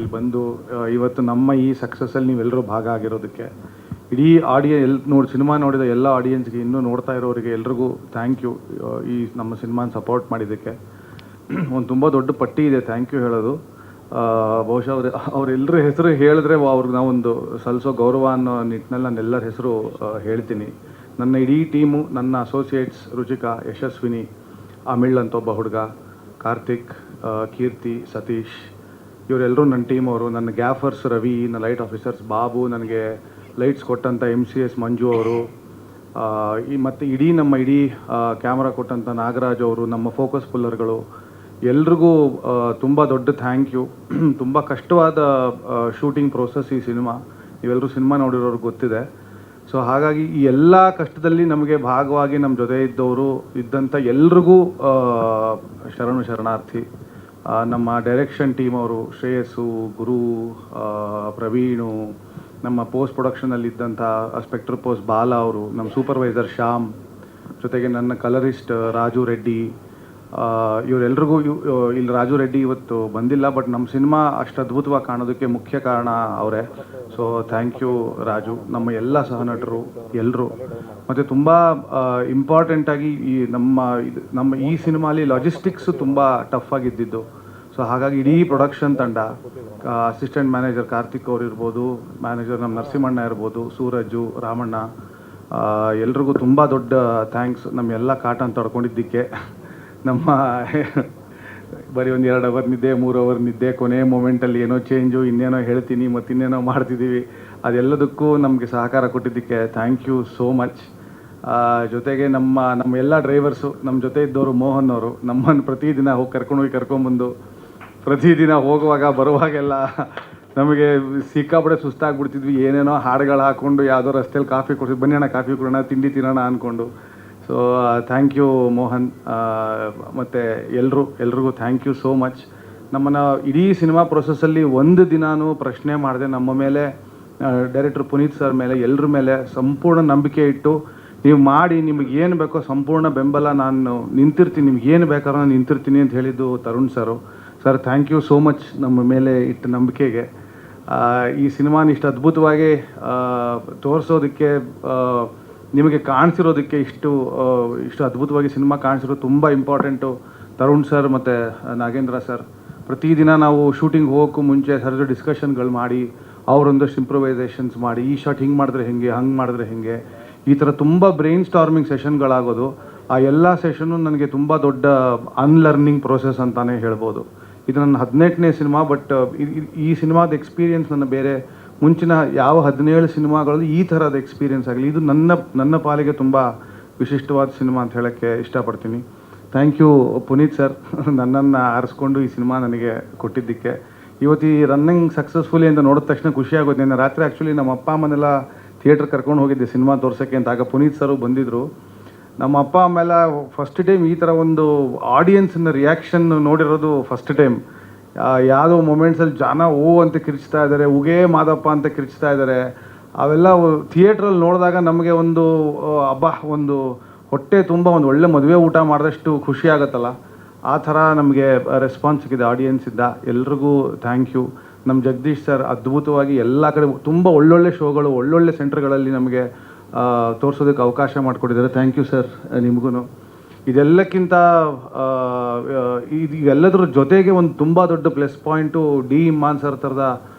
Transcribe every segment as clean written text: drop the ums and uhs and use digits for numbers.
ಇಲ್ಲಿ ಬಂದು ಇವತ್ತು ನಮ್ಮ ಈ ಸಕ್ಸಸ್ಸಲ್ಲಿ ನೀವೆಲ್ಲರೂ ಭಾಗ ಆಗಿರೋದಕ್ಕೆ, ಇಡೀ ಆಡಿಯನ್ಸ್ ಸಿನಿಮಾ ನೋಡಿದ ಎಲ್ಲ ಆಡಿಯನ್ಸ್ಗೆ, ಇನ್ನೂ ನೋಡ್ತಾ ಇರೋರಿಗೆ ಎಲ್ರಿಗೂ ಥ್ಯಾಂಕ್ ಯು. ಈ ನಮ್ಮ ಸಿನಿಮಾನ ಸಪೋರ್ಟ್ ಮಾಡಿದ್ದಕ್ಕೆ ಒಂದು ತುಂಬ ದೊಡ್ಡ ಪಟ್ಟಿ ಇದೆ ಥ್ಯಾಂಕ್ ಯು ಹೇಳೋದು. ಬಹುಶಃ ಅವರೆಲ್ಲರ ಹೆಸರು ಹೇಳಿದ್ರೆ ಅವ್ರಿಗೆ ನಾವೊಂದು ಸಲ್ಲಿಸೋ ಗೌರವ ಅನ್ನೋ ನಿಟ್ಟಿನಲ್ಲಿ ನಾನೆಲ್ಲರ ಹೆಸರು ಹೇಳ್ತೀನಿ. ನನ್ನ ಇಡೀ ಟೀಮು, ನನ್ನ ಅಸೋಸಿಯೇಟ್ಸ್ ರುಚಿಕಾ, ಯಶಸ್ವಿನಿ, ಅಮಿಳ್ ಅಂತ ಒಬ್ಬ ಹುಡುಗ, ಕಾರ್ತಿಕ್, ಕೀರ್ತಿ, ಸತೀಶ್, ಇವರೆಲ್ಲರೂ ನನ್ನ ಟೀಮ್ ಅವರು. ನನ್ನ ಗ್ಯಾಫರ್ಸ್ ರವಿ, ನನ್ನ ಲೈಟ್ ಆಫೀಸರ್ಸ್ ಬಾಬು, ನನಗೆ ಲೈಟ್ಸ್ ಕೊಟ್ಟಂಥ MCS ಮಂಜು ಅವರು, ಮತ್ತು ನಮ್ಮ ಇಡೀ ಕ್ಯಾಮ್ರಾ ಕೊಟ್ಟಂಥ ನಾಗರಾಜ್ ಅವರು, ನಮ್ಮ ಫೋಕಸ್ ಪುಲ್ಲರ್ಗಳು, ಎಲ್ರಿಗೂ ತುಂಬ ದೊಡ್ಡ ಥ್ಯಾಂಕ್ ಯು. ತುಂಬ ಕಷ್ಟವಾದ ಶೂಟಿಂಗ್ ಪ್ರೋಸೆಸ್ ಈ ಸಿನಿಮಾ. ನೀವೆಲ್ಲರೂ ಸಿನಿಮಾ ನೋಡಿರೋರು ಗೊತ್ತಿದೆ. ಸೊ ಹಾಗಾಗಿ ಈ ಎಲ್ಲ ಕಷ್ಟದಲ್ಲಿ ನಮಗೆ ಭಾಗವಾಗಿ ನಮ್ಮ ಜೊತೆ ಇದ್ದಂಥ ಎಲ್ರಿಗೂ ಶರಣಾರ್ಥಿ. ನಮ್ಮ ಡೈರೆಕ್ಷನ್ ಟೀಮ್ ಅವರು ಶ್ರೇಯಸ್ಸು, ಗುರು, ಪ್ರವೀಣು, ನಮ್ಮ ಪೋಸ್ಟ್ ಪ್ರೊಡಕ್ಷನಲ್ಲಿದ್ದಂಥ ಸ್ಪೆಕ್ಟ್ರ್ ಪೋಸ್ಟ್ ಬಾಲ ಅವರು, ನಮ್ಮ ಸೂಪರ್ವೈಸರ್ ಶ್ಯಾಮ್, ಜೊತೆಗೆ ನನ್ನ ಕಲರಿಸ್ಟ್ ರಾಜು ರೆಡ್ಡಿ, ಇವರೆಲ್ರಿಗೂ ಇಲ್ಲಿ ರಾಜು ರೆಡ್ಡಿ ಇವತ್ತು ಬಂದಿಲ್ಲ, ಬಟ್ ನಮ್ಮ ಸಿನಿಮಾ ಅಷ್ಟು ಅದ್ಭುತವಾಗಿ ಕಾಣೋದಕ್ಕೆ ಮುಖ್ಯ ಕಾರಣ ಅವರೇ. So thank you Raju. ನಮ್ಮ ಎಲ್ಲ ಸಹನಟರು ಎಲ್ಲರೂ, ಮತ್ತು ತುಂಬ ಇಂಪಾರ್ಟೆಂಟಾಗಿ ನಮ್ಮ ಈ ಸಿನಿಮಾಲಿ ಲಾಜಿಸ್ಟಿಕ್ಸು ತುಂಬ ಟಫ್ ಆಗಿದ್ದಿದ್ದು. ಸೊ ಹಾಗಾಗಿ ಇಡೀ ಪ್ರೊಡಕ್ಷನ್ ತಂಡ, ಅಸಿಸ್ಟೆಂಟ್ ಮ್ಯಾನೇಜರ್ ಕಾರ್ತಿಕ್ ಅವರು ಇರ್ಬೋದು, ಮ್ಯಾನೇಜರ್ ನಮ್ಮ ನರಸಿಂಹಣ್ಣ ಇರ್ಬೋದು, ಸೂರಜು, ರಾಮಣ್ಣ, ಎಲ್ರಿಗೂ ತುಂಬ ದೊಡ್ಡ ಥ್ಯಾಂಕ್ಸ್. ನಮ್ಮ ಎಲ್ಲ ಕಾಟನ್ ತಡ್ಕೊಂಡಿದ್ದಕ್ಕೆ. ನಮ್ಮ ಬರೀ ಒಂದು 2 ಅವರ್ ನಿದ್ದೆ, 3 ಅವರ್ ನಿದ್ದೆ, ಕೊನೆ ಮೂಮೆಂಟಲ್ಲಿ ಏನೋ ಚೇಂಜು, ಇನ್ನೇನೋ ಹೇಳ್ತೀನಿ ಮತ್ತು ಇನ್ನೇನೋ ಮಾಡ್ತಿದ್ದೀವಿ, ಅದೆಲ್ಲದಕ್ಕೂ ನಮಗೆ ಸಹಕಾರ ಕೊಟ್ಟಿದ್ದಕ್ಕೆ ಥ್ಯಾಂಕ್ ಯು ಸೋ ಮಚ್. ಜೊತೆಗೆ ನಮ್ಮ ಎಲ್ಲ ಡ್ರೈವರ್ಸು, ನಮ್ಮ ಜೊತೆ ಇದ್ದವರು ಮೋಹನ್ ಅವರು, ನಮ್ಮನ್ನು ಪ್ರತಿದಿನ ಕರ್ಕೊಂಬಂದು ಪ್ರತಿದಿನ ಹೋಗುವಾಗ ಬರುವಾಗೆಲ್ಲ ನಮಗೆ ಸಿಕ್ಕಾಪಡೆ ಸುಸ್ತಾಗ್ಬಿಡ್ತಿದ್ವಿ. ಏನೇನೋ ಹಾಡುಗಳು ಹಾಕ್ಕೊಂಡು ಯಾವುದೋ ರಸ್ತೆಯಲ್ಲಿ ಕಾಫಿ ಕೊಡ್ತಿದ್ವಿ, ಬನ್ನಿ ಅಣ್ಣ ಕಾಫಿ ಕೊಡೋಣ, ತಿಂಡಿ ತಿನ್ನೋಣ ಅಂದ್ಕೊಂಡು. So thank you Mohan. ಮತ್ತು ಎಲ್ರಿಗೂ ಥ್ಯಾಂಕ್ ಯು ಸೋ ಮಚ್. ನಮ್ಮನ್ನು ಇಡೀ ಸಿನಿಮಾ ಪ್ರೊಸೆಸ್ಸಲ್ಲಿ ಒಂದು ದಿನಾನೂ ಪ್ರಶ್ನೆ ಮಾಡದೆ ನಮ್ಮ ಮೇಲೆ, ಡೈರೆಕ್ಟರ್ ಪುನೀತ್ ಸರ್ ಮೇಲೆ, ಎಲ್ಲರ ಮೇಲೆ ಸಂಪೂರ್ಣ ನಂಬಿಕೆ ಇಟ್ಟು, ನೀವು ಮಾಡಿ, ನಿಮಗೆ ಏನು ಬೇಕೋ ಸಂಪೂರ್ಣ ಬೆಂಬಲ, ನಾನು ನಿಂತಿರ್ತೀನಿ, ನಿಮ್ಗೆ ಏನು ಬೇಕಾದ್ರೂ ನಾನು ನಿಂತಿರ್ತೀನಿ ಅಂತ ಹೇಳಿದ್ದು Tarun sir. Thank you so much ನಮ್ಮ ಮೇಲೆ ಇಟ್ಟ ನಂಬಿಕೆಗೆ. ಈ ಸಿನಿಮಾನ ಇಷ್ಟು ಅದ್ಭುತವಾಗಿ ತೋರಿಸೋದಕ್ಕೆ, ನಿಮಗೆ ಕಾಣಿಸಿರೋದಕ್ಕೆ, ಇಷ್ಟು ಅದ್ಭುತವಾಗಿ ಸಿನಿಮಾ ಕಾಣಿಸಿರೋದು ತುಂಬ ಇಂಪಾರ್ಟೆಂಟು ತರುಣ್ ಸರ್ ಮತ್ತು ನಾಗೇಂದ್ರ ಸರ್. ಪ್ರತಿದಿನ ನಾವು ಶೂಟಿಂಗ್ ಹೋಗೋಕ್ಕೂ ಮುಂಚೆ ಸರ್ ಡಿಸ್ಕಷನ್ಗಳು ಮಾಡಿ, ಅವರೊಂದಷ್ಟು ಇಂಪ್ರೊವೈಸೇಷನ್ಸ್ ಮಾಡಿ, ಈ ಶಾಟ್ ಹಿಂಗೆ ಮಾಡಿದ್ರೆ ಹೆಂಗೆ, ಹಂಗೆ ಮಾಡಿದ್ರೆ ಹೆಂಗೆ, ಈ ಥರ ತುಂಬ ಬ್ರೈನ್ ಸ್ಟಾರ್ಮಿಂಗ್ ಸೆಷನ್ಗಳಾಗೋದು. ಆ ಎಲ್ಲ ಸೆಷನ್ನು ನನಗೆ ತುಂಬ ದೊಡ್ಡ ಅನ್ಲರ್ನಿಂಗ್ ಪ್ರೋಸೆಸ್ ಅಂತಲೇ ಹೇಳ್ಬೋದು. ಇದು ನನ್ನ 18ನೇ ಸಿನಿಮಾ, ಬಟ್ ಈ ಸಿನಿಮಾದ ಎಕ್ಸ್ಪೀರಿಯೆನ್ಸ್ ನನ್ನ ಬೇರೆ ಮುಂಚಿನ ಯಾವ 17 ಸಿನಿಮಾಗಳಲ್ಲಿ ಈ ಥರದ ಎಕ್ಸ್ಪೀರಿಯೆನ್ಸ್ ಆಗಲಿ, ಇದು ನನ್ನ ಪಾಲಿಗೆ ತುಂಬ ವಿಶಿಷ್ಟವಾದ ಸಿನಿಮಾ ಅಂತ ಹೇಳೋಕ್ಕೆ ಇಷ್ಟಪಡ್ತೀನಿ. ಥ್ಯಾಂಕ್ ಯು ಪುನೀತ್ ಸರ್, ನನ್ನನ್ನು ಆರಿಸ್ಕೊಂಡು ಈ ಸಿನಿಮಾ ನನಗೆ ಕೊಟ್ಟಿದ್ದಕ್ಕೆ. ಇವತ್ತು ಈ ರನ್ನಿಂಗ್ ಸಕ್ಸಸ್ಫುಲಿ ಅಂತ ನೋಡಿದ ತಕ್ಷಣ ಖುಷಿ ಆಗೋದು. ನಿನ್ನೆ ರಾತ್ರಿ ಆ್ಯಕ್ಚುಲಿ ನಮ್ಮ ಅಪ್ಪ ಅಮ್ಮನೆಲ್ಲ ಥಿಯೇಟ್ರ್ ಕರ್ಕೊಂಡು ಹೋಗಿದ್ದೆ ಸಿನಿಮಾ ತೋರ್ಸೋಕ್ಕೆ ಅಂತ. ಆಗ ಪುನೀತ್ ಸರು ಬಂದಿದ್ದರು. ನಮ್ಮ ಅಪ್ಪ ಅಮ್ಮೆಲ್ಲ ಫಸ್ಟ್ ಟೈಮ್ ಈ ಥರ ಒಂದು ಆಡಿಯನ್ಸಿನ ರಿಯಾಕ್ಷನ್ ನೋಡಿರೋದು ಫಸ್ಟ್ ಟೈಮ್. ಯಾವುದೋ ಮೊಮೆಂಟ್ಸಲ್ಲಿ ಜನ ಓ ಅಂತ ಕಿರ್ಚ್ತಾ ಇದ್ದಾರೆ, ಉಗೇ ಮಾದಪ್ಪ ಅಂತ ಕಿರ್ಚ್ತಾ ಇದ್ದಾರೆ. ಅವೆಲ್ಲ ಥಿಯೇಟ್ರಲ್ಲಿ ನೋಡಿದಾಗ ನಮಗೆ ಒಂದು ಒಂದು ಹೊಟ್ಟೆ ತುಂಬ ಒಂದು ಒಳ್ಳೆ ಮದುವೆ ಊಟ ಮಾಡಿದಷ್ಟು ಖುಷಿ ಆಗುತ್ತಲ್ಲ, ಆ ಥರ ನಮಗೆ ರೆಸ್ಪಾನ್ಸ್ ಸಿಕ್ಕಿದೆ ಆಡಿಯನ್ಸಿಂದ. ಎಲ್ರಿಗೂ ಥ್ಯಾಂಕ್ ಯು. ನಮ್ಮ ಜಗದೀಶ್ ಸರ್ ಅದ್ಭುತವಾಗಿ ಎಲ್ಲ ಕಡೆ ತುಂಬ ಒಳ್ಳೊಳ್ಳೆ ಶೋಗಳು, ಒಳ್ಳೊಳ್ಳೆ ಸೆಂಟ್ರ್ಗಳಲ್ಲಿ ನಮಗೆ ತೋರಿಸೋದಕ್ಕೆ ಅವಕಾಶ ಮಾಡಿಕೊಟ್ಟಿದ್ದಾರೆ. ಥ್ಯಾಂಕ್ ಯು ಸರ್ ನಿಮಗೂ. ಇದೆಲ್ಲಕ್ಕಿಂತ ಇದೆಲ್ಲದ್ರ ಜೊತೆಗೆ ಒಂದು ತುಂಬ ದೊಡ್ಡ plus point, D Imman sir ಥರದ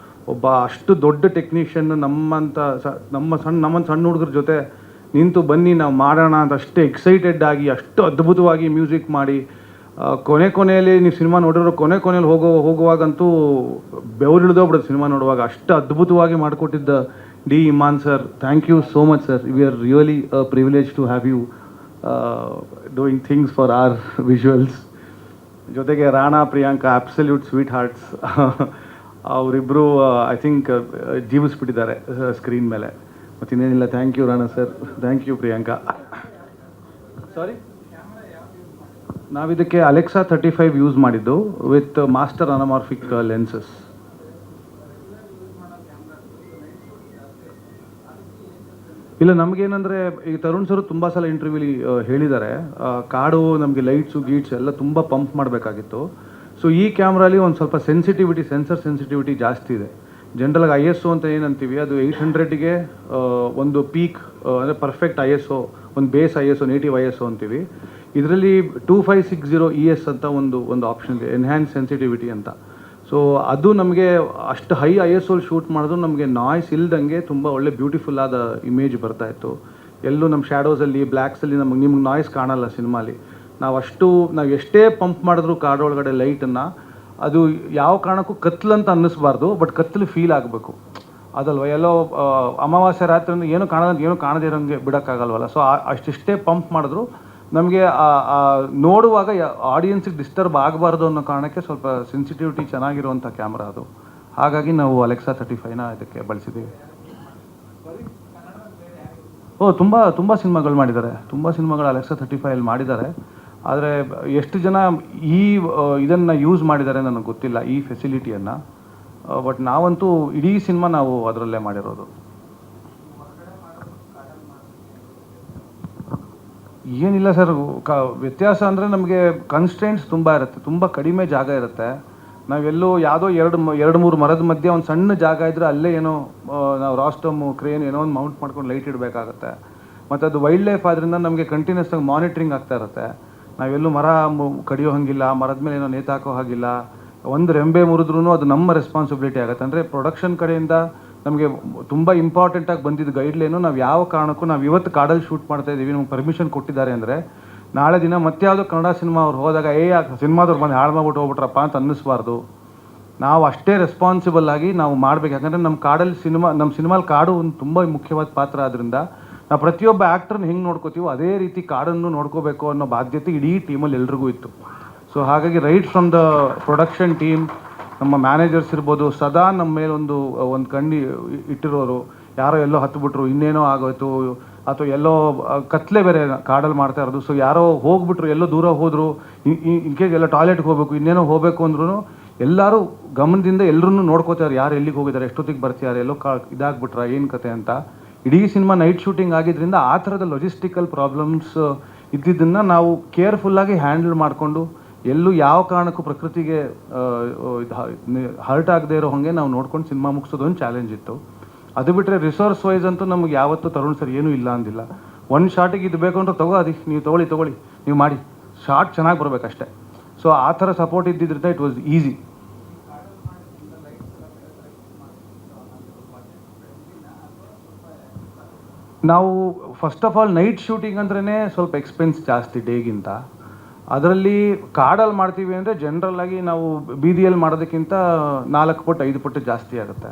ಒಬ್ಬ ಅಷ್ಟು ದೊಡ್ಡ ಟೆಕ್ನಿಷಿಯನ್ ನಮ್ಮನ್ನು ಸಣ್ಣ ಹುಡುಗರ ಜೊತೆ ನಿಂತು ಬನ್ನಿ ನಾವು ಮಾಡೋಣ ಅಂತ ಅಷ್ಟು ಎಕ್ಸೈಟೆಡ್ ಆಗಿ, ಅಷ್ಟು ಅದ್ಭುತವಾಗಿ ಮ್ಯೂಸಿಕ್ ಮಾಡಿ, ಕೊನೆಯಲ್ಲಿ ನೀವು ಸಿನಿಮಾ ನೋಡಿರೋ ಕೊನೆಯಲ್ಲಿ ಹೋಗುವಾಗಂತೂ ಬೆವರಿಳಿದೋಗ್ಬಿಡೋದು ಸಿನಿಮಾ ನೋಡುವಾಗ. ಅಷ್ಟು ಅದ್ಭುತವಾಗಿ ಮಾಡಿಕೊಟ್ಟಿದ್ದ D Imman sir, thank you so much sir. We are really privilege to have you doing things for our visuals. ಜೊತೆಗೆ Rana, Priyanka, absolute sweethearts. ಅವರಿಬ್ಬರು ಐ ಥಿಂಕ್ ಜೀವಿಸ್ಬಿಟ್ಟಿದ್ದಾರೆ ಸ್ಕ್ರೀನ್ ಮೇಲೆ. ಮತ್ತಿನ್ನೇನಿಲ್ಲ. Thank you Rana sir, thank you Priyanka. Sorry, ನಾವಿದಕ್ಕೆ Alexa 35 use ಮಾಡಿದ್ದು with master anamorphic lenses. ಇಲ್ಲ, ನಮಗೇನಂದರೆ ಈ ತರುಣ್ ಸರ್ ತುಂಬ ಸಲ ಇಂಟರ್ವ್ಯೂಲಿ ಹೇಳಿದ್ದಾರೆ, ಕಾಡು ನಮಗೆ ಲೈಟ್ಸು ಗೀಟ್ಸ್ ಎಲ್ಲ ತುಂಬ ಪಂಪ್ ಮಾಡಬೇಕಾಗಿತ್ತು. ಸೊ ಈ ಕ್ಯಾಮ್ರಾಲಿ ಒಂದು ಸ್ವಲ್ಪ ಸೆನ್ಸರ್ ಸೆನ್ಸಿಟಿವಿಟಿ ಜಾಸ್ತಿ ಇದೆ. ಜನರಲ್ಲಾಗಿ ISO ಅಂತ ಏನಂತೀವಿ ಅದು 800ಗೆ ಒಂದು ಪೀಕ್ ಅಂದರೆ ಪರ್ಫೆಕ್ಟ್ ISO, ಒಂದು ಬೇಸ್ ISO, ನೇಟಿವ್ ISO ಅಂತೀವಿ. ಇದರಲ್ಲಿ 2560 ES ಅಂತ ಒಂದು ಆಪ್ಷನ್ ಇದೆ, ಎನ್ಹ್ಯಾನ್ಸ್ ಸೆನ್ಸಿಟಿವಿಟಿ ಅಂತ. ಸೊ ಅದು ನಮಗೆ ಅಷ್ಟು ಹೈ ISO ಶೂಟ್ ಮಾಡಿದ್ರು ನಮಗೆ ನಾಯ್ಸ್ ಇಲ್ದಂಗೆ ತುಂಬ ಒಳ್ಳೆ ಬ್ಯೂಟಿಫುಲ್ ಆದ ಇಮೇಜ್ ಬರ್ತಾಯಿತ್ತು. ಎಲ್ಲೂ ನಮ್ಮ ಶ್ಯಾಡೋಸಲ್ಲಿ ಬ್ಲ್ಯಾಕ್ಸಲ್ಲಿ ನಿಮ್ಗೆ ನಾಯ್ಸ್ ಕಾಣಲ್ಲ ಸಿನಿಮಾಲಿ. ನಾವು ಎಷ್ಟೇ ಪಂಪ್ ಮಾಡಿದ್ರು ಕಾಡೊಳಗಡೆ ಲೈಟನ್ನು ಅದು ಯಾವ ಕಾರಣಕ್ಕೂ ಕತ್ಲಂತ ಅನ್ನಿಸ್ಬಾರ್ದು, ಬಟ್ ಕತ್ಲು ಫೀಲ್ ಆಗಬೇಕು ಅದಲ್ವ. ಎಲ್ಲೋ ಅಮಾವಾಸ್ಯೆ ರಾತ್ರಿ ಏನೂ ಕಾಣದೇ ಇರೋಂಗೆ ಬಿಡೋಕ್ಕಾಗಲ್ವಲ್ಲ. ಸೊ ಅಷ್ಟಿಷ್ಟೇ ಪಂಪ್ ಮಾಡಿದ್ರು ನಮಗೆ ನೋಡುವಾಗ ಆಡಿಯನ್ಸಿಗೆ ಡಿಸ್ಟರ್ಬ್ ಆಗಬಾರ್ದು ಅನ್ನೋ ಕಾರಣಕ್ಕೆ ಸ್ವಲ್ಪ ಸೆನ್ಸಿಟಿವಿಟಿ ಚೆನ್ನಾಗಿರುವಂಥ ಕ್ಯಾಮ್ರಾ ಅದು. ಹಾಗಾಗಿ ನಾವು ಅಲೆಕ್ಸಾ 35ನ ಇದಕ್ಕೆ ಬಳಸಿದ್ದೀವಿ. ತುಂಬ ಸಿನಿಮಾಗಳು ಮಾಡಿದ್ದಾರೆ, ತುಂಬ ಸಿನಿಮಾಗಳು ಅಲೆಕ್ಸಾ 35 ಮಾಡಿದ್ದಾರೆ. ಆದರೆ ಎಷ್ಟು ಜನ ಇದನ್ನು ಯೂಸ್ ಮಾಡಿದ್ದಾರೆ ನನಗೆ ಗೊತ್ತಿಲ್ಲ, ಈ ಫೆಸಿಲಿಟಿಯನ್ನು. ಬಟ್ ನಾವಂತೂ ಇಡೀ ಸಿನಿಮಾ ನಾವು ಅದರಲ್ಲೇ ಮಾಡಿರೋದು. ಏನಿಲ್ಲ ಸರ್, ವ್ಯತ್ಯಾಸ ಅಂದರೆ ನಮಗೆ ಕನ್ಸ್ಟ್ರೆಂಟ್ಸ್ ತುಂಬ ಇರುತ್ತೆ, ತುಂಬ ಕಡಿಮೆ ಜಾಗ ಇರುತ್ತೆ. ನಾವೆಲ್ಲೋ ಯಾವುದೋ 2-3 ಮರದ ಮಧ್ಯೆ ಒಂದು ಸಣ್ಣ ಜಾಗ ಇದ್ದರೆ ಅಲ್ಲೇ ಏನೋ ನಾವು ರಾಸ್ಟಮ್ ಕ್ರೇನ್ ಏನೋ ಒಂದು ಮೌಂಟ್ ಮಾಡ್ಕೊಂಡು ಲೈಟ್ ಇಡಬೇಕಾಗತ್ತೆ. ಮತ್ತು ಅದು ವೈಲ್ಡ್ ಲೈಫ್ ಆದ್ದರಿಂದ ನಮಗೆ ಕಂಟಿನ್ಯೂಸ್ ಆಗಿ ಮಾನಿಟ್ರಿಂಗ್ ಆಗ್ತಾ ಇರುತ್ತೆ. ನಾವೆಲ್ಲೂ ಮರ ಕಡಿಯೋ ಹಾಗಿಲ್ಲ, ಮರದ ಮೇಲೆ ಏನೋ ನೇತಾಕೋ ಹಾಗಿಲ್ಲ. ಒಂದು ರೆಂಬೆ ಮುರಿದ್ರೂ ಅದು ನಮ್ಮ ರೆಸ್ಪಾನ್ಸಿಬಿಲಿಟಿ ಆಗುತ್ತೆ. ಅಂದರೆ ಪ್ರೊಡಕ್ಷನ್ ಕಡೆಯಿಂದ ನಮಗೆ ತುಂಬ ಇಂಪಾರ್ಟೆಂಟಾಗಿ ಬಂದಿದ್ದು ಗೈಡ್ಲೈನು, ನಾವು ಯಾವ ಕಾರಣಕ್ಕೂ ನಾವು ಇವತ್ತು ಕಾಡಲ್ಲಿ ಶೂಟ್ ಮಾಡ್ತಾ ಇದ್ದೀವಿ, ನಮ್ಗೆ ಪರ್ಮಿಷನ್ ಕೊಟ್ಟಿದ್ದಾರೆ ಅಂದರೆ ನಾಳೆ ದಿನ ಮತ್ತೆ ಯಾವುದೋ ಕನ್ನಡ ಸಿನಿಮಾ ಅವ್ರು ಹೋದಾಗ ಸಿನಿಮಾದವ್ರು ಬಂದು ಹಾಳು ಮಾಡ್ಬಿಟ್ಟು ಹೋಗ್ಬಿಟ್ರಪ್ಪ ಅಂತ ಅನ್ನಿಸ್ಬಾರ್ದು. ನಾವು ಅಷ್ಟೇ ರೆಸ್ಪಾನ್ಸಿಬಲ್ ಆಗಿ ನಾವು ಮಾಡಬೇಕು. ಯಾಕಂದರೆ ನಮ್ಮ ಸಿನಿಮಾಲಿ ಕಾಡು ಒಂದು ತುಂಬ ಮುಖ್ಯವಾದ ಪಾತ್ರ. ಆದ್ದರಿಂದ ನಾವು ಪ್ರತಿಯೊಬ್ಬ ಆ್ಯಕ್ಟ್ರನ್ನ ಹೆಂಗೆ ನೋಡ್ಕೋತೀವೋ ಅದೇ ರೀತಿ ಕಾಡನ್ನು ನೋಡ್ಕೋಬೇಕು ಅನ್ನೋ ಬಾಧ್ಯತೆ ಇಡೀ ಟೀಮಲ್ಲಿ ಎಲ್ರಿಗೂ ಇತ್ತು. ಸೊ ಹಾಗಾಗಿ right from the production team, ನಮ್ಮ ಮ್ಯಾನೇಜರ್ಸ್ ಇರ್ಬೋದು, ಸದಾ ನಮ್ಮ ಮೇಲೆ ಒಂದು ಕಣ್ಣು ಇಟ್ಟಿರೋರು. ಯಾರೋ ಎಲ್ಲೋ ಹತ್ಬಿಟ್ರು, ಇನ್ನೇನೋ ಆಗೋಯ್ತು, ಅಥವಾ ಎಲ್ಲೋ ಕತ್ಲೆ ಬೇರೆ ಕಾಡಲ್ಲಿ ಮಾಡ್ತಾ ಇರೋದು. ಸೊ ಯಾರೋ ಹೋಗ್ಬಿಟ್ರು, ಎಲ್ಲೋ ದೂರ ಹೋದರು, ಇನ್ ಕೇಸ್ ಎಲ್ಲ ಟಾಯ್ಲೆಟ್ಗೆ ಹೋಗಬೇಕು, ಇನ್ನೇನೋ ಹೋಗಬೇಕು ಅಂದ್ರೂ ಎಲ್ಲರೂ ಗಮನದಿಂದ ಎಲ್ಲರೂ ನೋಡ್ಕೋತಾರೆ, ಯಾರು ಎಲ್ಲಿಗೆ ಹೋಗಿದ್ದಾರೆ, ಎಷ್ಟೊತ್ತಿಗೆ ಬರ್ತಿದ್ದಾರೆ, ಎಲ್ಲೋ ಇದಾಗ್ಬಿಟ್ರ ಏನು ಕತೆ ಅಂತ. ಇಡೀ ಸಿನಿಮಾ ನೈಟ್ ಶೂಟಿಂಗ್ ಆಗಿದ್ದರಿಂದ ಆ ಥರದ ಲೊಜಿಸ್ಟಿಕಲ್ ಪ್ರಾಬ್ಲಮ್ಸ್ ಇದ್ದಿದ್ದನ್ನು ನಾವು ಕೇರ್ಫುಲ್ಲಾಗಿ ಹ್ಯಾಂಡಲ್ ಮಾಡಿಕೊಂಡು ಎಲ್ಲೂ ಯಾವ ಕಾರಣಕ್ಕೂ ಪ್ರಕೃತಿಗೆ ಹರ್ಟ್ ಆಗದೆ ಇರೋ ಹಾಗೆ ನಾವು ನೋಡ್ಕೊಂಡು ಸಿನಿಮಾ ಮುಗಿಸೋದೊಂದು ಚಾಲೆಂಜ್ ಇತ್ತು. ಅದು ಬಿಟ್ಟರೆ ರಿಸೋರ್ಸ್ ವೈಸ್ ಅಂತೂ ನಮ್ಗೆ ಯಾವತ್ತೂ ತರುಣ್ ಸರ್ ಏನೂ ಇಲ್ಲ ಅಂದಿಲ್ಲ. ಒಂದು ಶಾರ್ಟಿಗೆ ಇದು ಬೇಕು ಅಂದ್ರೆ ನೀವು ತೊಗೊಳ್ಳಿ ನೀವು ಮಾಡಿ, ಶಾರ್ಟ್ ಚೆನ್ನಾಗಿ ಬರಬೇಕಷ್ಟೆ. ಸೊ ಆ ಥರ ಸಪೋರ್ಟ್ ಇದ್ದಿದ್ದರಿಂದ ಇಟ್ ವಾಸ್ ಈಸಿ. ನಾವು first of all night shooting ಅಂದ್ರೇ ಸ್ವಲ್ಪ ಎಕ್ಸ್ಪೆನ್ಸ್ ಜಾಸ್ತಿ ಡೇಗಿಂತ. ಅದರಲ್ಲಿ ಕಾಡಲ್ಲಿ ಮಾಡ್ತೀವಿ ಅಂದರೆ ಜನರಲ್ಲಾಗಿ ನಾವು ಬೀದಿಯಲ್ಲಿ ಮಾಡೋದಕ್ಕಿಂತ 4 ಪಟ್ಟು 5 ಪಟ್ಟು ಜಾಸ್ತಿ ಆಗುತ್ತೆ.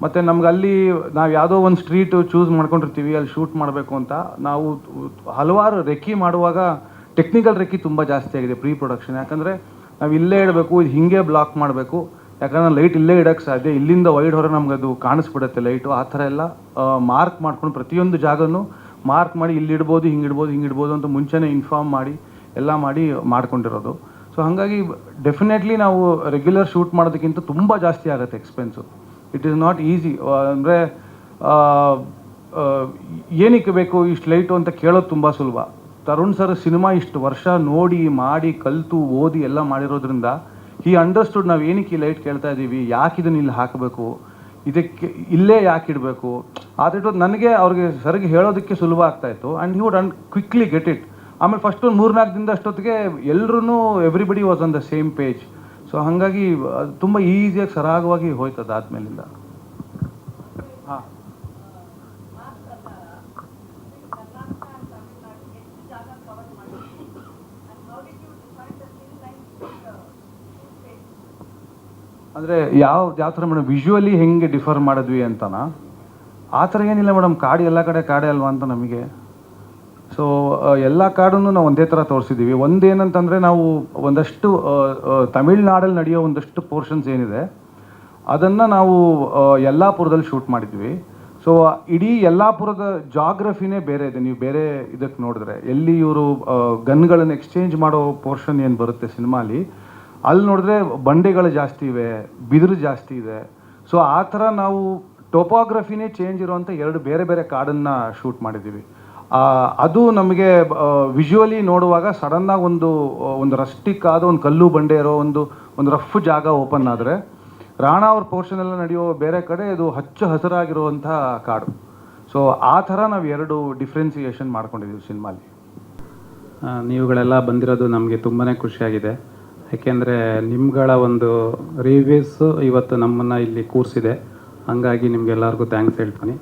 ಮತ್ತು ನಮ್ಗೆ ಅಲ್ಲಿ ನಾವು ಯಾವುದೋ ಒಂದು ಸ್ಟ್ರೀಟು ಚೂಸ್ ಮಾಡ್ಕೊಂಡಿರ್ತೀವಿ, ಅಲ್ಲಿ ಶೂಟ್ ಮಾಡಬೇಕು ಅಂತ. ನಾವು ಹಲವಾರು ರೆಕ್ಕಿ ಮಾಡುವಾಗ ಟೆಕ್ನಿಕಲ್ ರೆಕ್ಕಿ ತುಂಬ ಜಾಸ್ತಿ ಆಗಿದೆ ಪ್ರೀ ಪ್ರೊಡಕ್ಷನ್. ಯಾಕಂದರೆ ನಾವು ಇಲ್ಲೇ ಇಡಬೇಕು, ಇದು ಹೀಗೆ ಬ್ಲಾಕ್ ಮಾಡಬೇಕು, ಯಾಕಂದರೆ ಲೈಟ್ ಇಲ್ಲೇ ಇಡೋಕ್ಕೆ ಸಾಧ್ಯ, ಇಲ್ಲಿಂದ ವೈಡ್ ಹೊರ ನಮ್ಗೆ ಅದು ಕಾಣಿಸ್ಬಿಡುತ್ತೆ ಲೈಟು. ಆ ಥರ ಎಲ್ಲ ಮಾರ್ಕ್ ಮಾಡ್ಕೊಂಡು ಪ್ರತಿಯೊಂದು ಜಾಗನೂ ಮಾರ್ಕ್ ಮಾಡಿ ಇಲ್ಲಿ ಇಡ್ಬೋದು, ಹಿಂಗಿಡ್ಬೋದು ಅಂತ ಮುಂಚೆನೇ ಇನ್ಫಾರ್ಮ್ ಮಾಡಿ ಎಲ್ಲ ಮಾಡ್ಕೊಂಡಿರೋದು. ಸೊ ಹಾಗಾಗಿ ಡೆಫಿನೆಟ್ಲಿ ನಾವು ರೆಗ್ಯುಲರ್ ಶೂಟ್ ಮಾಡೋದಕ್ಕಿಂತ ತುಂಬ ಜಾಸ್ತಿ ಆಗುತ್ತೆ expense. It is not easy. ಅಂದರೆ ಏನಕ್ಕೆ ಬೇಕು ಇಷ್ಟು ಲೈಟು ಅಂತ ಕೇಳೋದು ತುಂಬ ಸುಲಭ. ತರುಣ್ ಸರ್ ಸಿನಿಮಾ ಇಷ್ಟು ವರ್ಷ ನೋಡಿ ಮಾಡಿ ಕಲಿತು ಓದಿ ಎಲ್ಲ ಮಾಡಿರೋದ್ರಿಂದ ಈ ಅಂಡರ್ಸ್ಟುಡ್ ನಾವು ಏನಕ್ಕೆ ಈ ಲೈಟ್ ಕೇಳ್ತಾ ಇದ್ದೀವಿ, ಯಾಕೆ ಇದನ್ನು ಇಲ್ಲಿ ಹಾಕಬೇಕು, ಇದಕ್ಕೆ ಇಲ್ಲೇ ಯಾಕೆ ಇಡಬೇಕು. ಆದರೆ ನನಗೆ ಅವ್ರಿಗೆ ಸರ್ಗೆ ಹೇಳೋದಕ್ಕೆ ಸುಲಭ ಆಗ್ತಾಯಿತ್ತು. And he would quickly get it. ಆಮೇಲೆ ಫಸ್ಟ್ ಒಂದು 3-4 ದಿನದ ಅಷ್ಟೊತ್ತಿಗೆ ಎಲ್ಲರೂ everybody was on the same page. So ಹಾಗಾಗಿ ಅದು ತುಂಬ ಈಸಿಯಾಗಿ ಸರಾಗವಾಗಿ ಹೋಯ್ತು ಅದಾದಮೇಲಿಂದ. ಹಾಂ, ಅಂದರೆ ಯಾವ ಥರ ಮೇಡಮ್ ವಿಜುವಲಿ ಹೆಂಗೆ ಡಿಫರ್ ಮಾಡಿದ್ವಿ ಅಂತನಾ? ಆ ಥರ ಏನಿಲ್ಲ ಮೇಡಮ್, ಕಾಡು ಎಲ್ಲ ಕಡೆ ಕಾಡೇ ಅಲ್ವಾ ಅಂತ ನಮಗೆ. ಸೊ ಎಲ್ಲ ಕಾಡನ್ನು ನಾವು ಒಂದೇ ಥರ ತೋರಿಸಿದ್ದೀವಿ. ಒಂದೇನಂತಂದರೆ ನಾವು ಒಂದಷ್ಟು ತಮಿಳ್ನಾಡಲ್ಲಿ ನಡೆಯೋ ಒಂದಷ್ಟು ಪೋರ್ಷನ್ಸ್ ಏನಿದೆ ಅದನ್ನು ನಾವು ಯಲ್ಲಾಪುರದಲ್ಲಿ ಶೂಟ್ ಮಾಡಿದ್ವಿ. ಸೊ ಇಡೀ ಯಲ್ಲಾಪುರದ ಜಾಗ್ರಫಿನೇ ಬೇರೆ ಇದೆ. ನೀವು ಬೇರೆ ಇದಕ್ಕೆ ನೋಡಿದ್ರೆ ಎಲ್ಲಿ ಇವರು ಗನ್ಗಳನ್ನು ಎಕ್ಸ್ಚೇಂಜ್ ಮಾಡೋ ಪೋರ್ಷನ್ ಏನು ಬರುತ್ತೆ ಸಿನಿಮಾಲಿ, ಅಲ್ಲಿ ನೋಡಿದ್ರೆ ಬಂಡೆಗಳು ಜಾಸ್ತಿ ಇವೆ, ಬಿದಿರು ಜಾಸ್ತಿ ಇದೆ. ಸೊ ಆ ಥರ ನಾವು ಟೋಪೋಗ್ರಫಿನೇ ಚೇಂಜ್ ಇರೋವಂಥ 2 ಬೇರೆ ಬೇರೆ ಕಾಡನ್ನು ಶೂಟ್ ಮಾಡಿದ್ದೀವಿ. ಅದು ನಮಗೆ ವಿಜುವಲಿ ನೋಡುವಾಗ ಸಡನ್ನಾಗಿ ಒಂದು ರಸ್ಟಿಕ್ ಆದ ಒಂದು ಕಲ್ಲು ಬಂಡೆ ಇರೋ ಒಂದು ರಫ್ ಜಾಗ ಓಪನ್ ಆದರೆ ರಾಣಾ ಅವ್ರ ಪೋರ್ಷನ್ ಎಲ್ಲ ನಡೆಯೋ ಬೇರೆ ಕಡೆ ಇದು ಹಚ್ಚ ಹಸಿರಾಗಿರುವಂಥ ಕಾಡು. ಸೊ ಆ ಥರ ನಾವು 2 ಡಿಫ್ರೆನ್ಸಿಯೇಷನ್ ಮಾಡ್ಕೊಂಡಿದ್ದೀವಿ ಸಿನಿಮಾಲಿ. ನೀವುಗಳೆಲ್ಲ ಬಂದಿರೋದು ನಮಗೆ ತುಂಬಾ ಖುಷಿಯಾಗಿದೆ. ಯಾಕೆಂದರೆ ನಿಮ್ಗಳ ಒಂದು ರಿವ್ಯೂಸು ಇವತ್ತು ನಮ್ಮನ್ನು ಇಲ್ಲಿ ಕೂರಿಸಿದೆ. ಹಾಗಾಗಿ ನಿಮಗೆಲ್ಲರಿಗೂ ಥ್ಯಾಂಕ್ಸ್ ಹೇಳ್ತೀನಿ.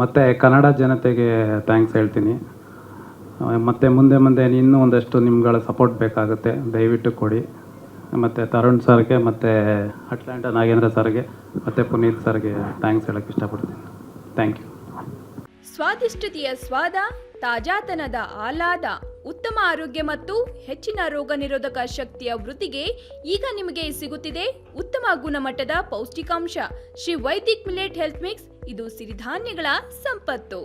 ಮತ್ತು ಕನ್ನಡ ಜನತೆಗೆ ಥ್ಯಾಂಕ್ಸ್ ಹೇಳ್ತೀನಿ. ಮತ್ತು ಮುಂದೆ ಇನ್ನೂ ಒಂದಷ್ಟು ನಿಮ್ಗಳ ಸಪೋರ್ಟ್ ಬೇಕಾಗುತ್ತೆ, ದಯವಿಟ್ಟು ಕೊಡಿ. ಮತ್ತು ತರುಣ್ ಸರ್ಗೆ ಮತ್ತು ಅಟ್ಲಾಂಟಾ ನಾಗೇಂದ್ರ ಸರ್ಗೆ ಮತ್ತು ಪುನೀತ್ ಸರ್ಗೆ ಥ್ಯಾಂಕ್ಸ್ ಹೇಳೋಕ್ಕೆ ಇಷ್ಟಪಡ್ತೀನಿ. Thank you. ಸ್ವಾದಿಷ್ಟತೆಯ ಸ್ವಾದ, ತಾಜಾತನದ ಆಹ್ಲಾದ, ಉತ್ತಮ ಆರೋಗ್ಯ ಮತ್ತು ಹೆಚ್ಚಿನ ರೋಗ ನಿರೋಧಕ ಶಕ್ತಿಯ ವೃದ್ಧಿಗೆ ಈಗ ನಿಮಗೆ ಸಿಗುತ್ತಿದೆ ಉತ್ತಮ ಗುಣಮಟ್ಟದ ಪೌಷ್ಟಿಕಾಂಶ Shri Vaidik millet health mix. ಇದು ಸಿರಿಧಾನ್ಯಗಳ ಸಂಪತ್ತು.